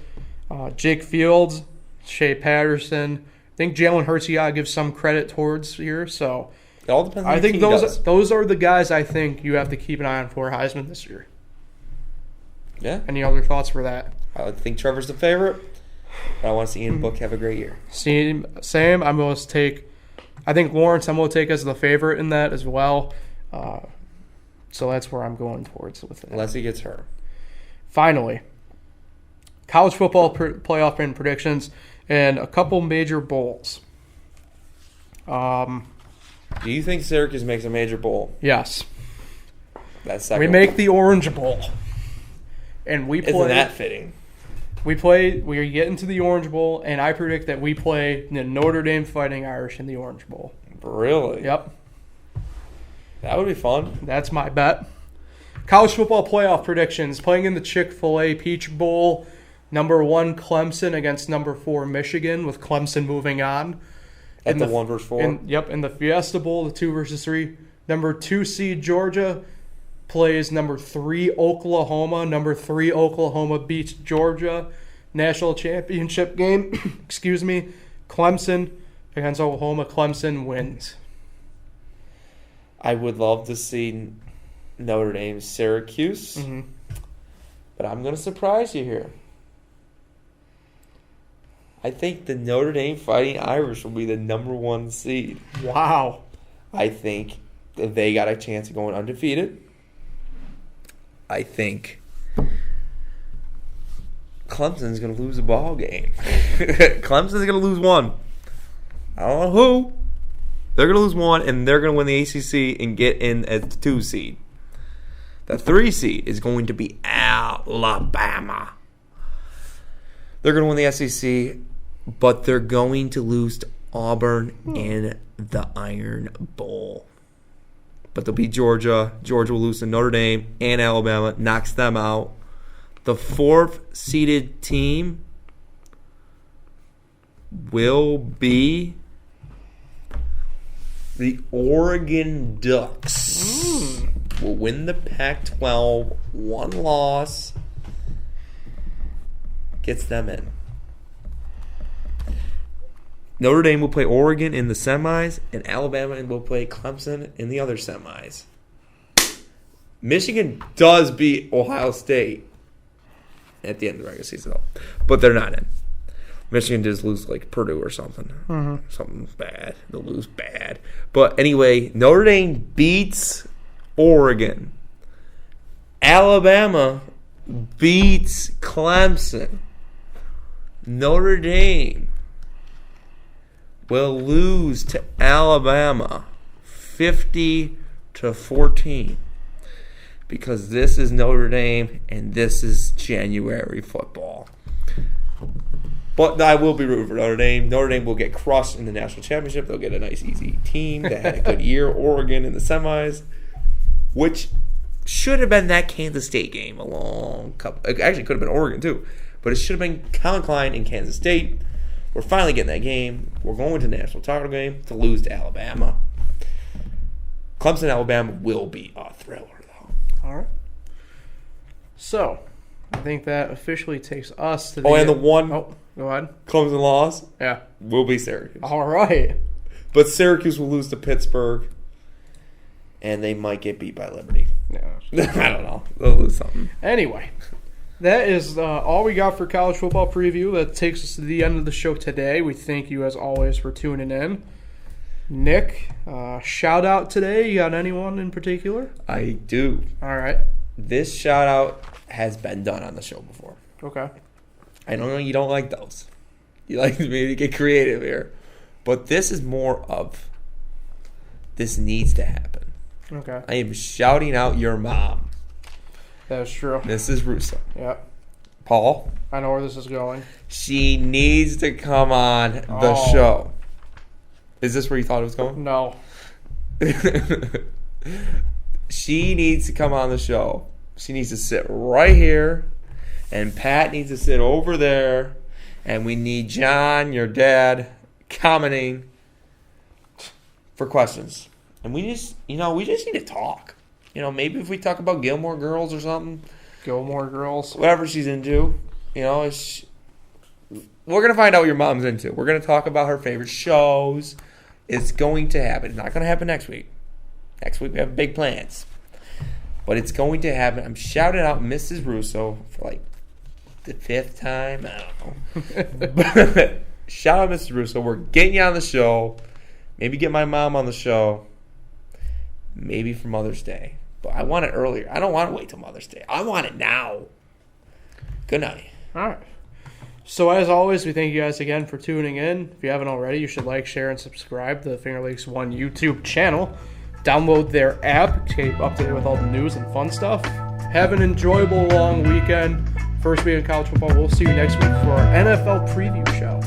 Jake Fields, Shea Patterson. I think Jalen Hurts, you got to give some credit towards here. So it all depends on I think those are the guys I think you have to keep an eye on for Heisman this year. Yeah. Any other thoughts for that? I think Trevor's the favorite. But I want to see Ian Book have a great year. Same. I'm going to take. I think Lawrence. I'm going to take as the favorite in that as well. So that's where I'm going towards with it. Unless he gets hurt. Finally, college football playoff and predictions and a couple major bowls. Do you think Syracuse makes a major bowl? Yes. That's second. We make the Orange Bowl, and we play. Isn't that fitting? We get into the Orange Bowl, and I predict that we play the Notre Dame Fighting Irish in the Orange Bowl. Really? Yep. That would be fun. That's my bet. College football playoff predictions. Playing in the Chick-Fil-A Peach Bowl. Number 1, Clemson against number 4, Michigan, with Clemson moving on. At the 1 versus 4? In the Fiesta Bowl, the 2 versus 3. Number 2 seed Georgia plays number 3 Oklahoma. Number 3 Oklahoma beats Georgia. National championship game. Excuse me. Clemson against Oklahoma. Clemson wins. I would love to see Notre Dame Syracuse. Mm-hmm. But I'm going to surprise you here. I think the Notre Dame Fighting Irish will be the number 1 seed. Wow. I think that they got a chance of going undefeated. I think Clemson's going to lose a ball game. Clemson's going to lose one. I don't know who. They're going to lose one, and they're going to win the ACC and get in as the 2 seed. The 3 seed is going to be Alabama. They're going to win the SEC, but they're going to lose to Auburn in the Iron Bowl. But they'll beat Georgia. Georgia will lose to Notre Dame and Alabama, knocks them out. The 4th seeded team will be the Oregon Ducks. Will win the Pac-12. 1 loss gets them in. Notre Dame will play Oregon in the semis, and Alabama will play Clemson in the other semis. Michigan does beat Ohio State at the end of the regular season, though. But they're not in. Michigan does lose like Purdue or something. Mm-hmm. Something bad. They'll lose bad. But anyway, Notre Dame beats Oregon. Alabama beats Clemson. Notre Dame will lose to Alabama 50-14 because this is Notre Dame and this is January football. But I will be rooting for Notre Dame. Notre Dame will get crushed in the national championship. They'll get a nice, easy team that had a good year. Oregon in the semis, which should have been that Kansas State game a long couple. Actually, could have been Oregon too, but it should have been Colin Klein in Kansas State. We're finally getting that game. We're going to the national title game to lose to Alabama. Clemson, Alabama will be a thriller, though. All right. So, I think that officially takes us to the... Oh, and the one... Oh, go ahead. Clemson loss? Yeah. Will be Syracuse. All right. But Syracuse will lose to Pittsburgh, and they might get beat by Liberty. No. I don't know. They'll lose something. Anyway, that is all we got for college football preview. That takes us to the end of the show today. We thank you, as always, for tuning in. Nick, shout out today. You got anyone in particular? I do. All right. This shout out has been done on the show before. Okay. I don't know you don't like those. You like me to get creative here. But this is more of this needs to happen. Okay. I am shouting out your mom. That is true. Mrs. Russo. Yeah. Paul. I know where this is going. She needs to come on the show. Is this where you thought it was going? No. She needs to come on the show. She needs to sit right here. And Pat needs to sit over there. And we need John, your dad, commenting for questions. And we just need to talk. Maybe if we talk about Gilmore Girls or something. Gilmore Girls. Whatever she's into. We're going to find out what your mom's into. We're going to talk about her favorite shows. It's going to happen. It's not going to happen next week. Next week we have big plans. But it's going to happen. I'm shouting out Mrs. Russo for like the 5th time. I don't know. Shout out Mrs. Russo. We're getting you on the show. Maybe get my mom on the show. Maybe for Mother's Day. But I want it earlier. I don't want to wait till Mother's Day. I want it now. Good night. All right. So as always, we thank you guys again for tuning in. If you haven't already, you should like, share, and subscribe to the Finger Lakes 1 YouTube channel. Download their app to keep up to date with all the news and fun stuff. Have an enjoyable long weekend. First week in college football. We'll see you next week for our NFL preview show.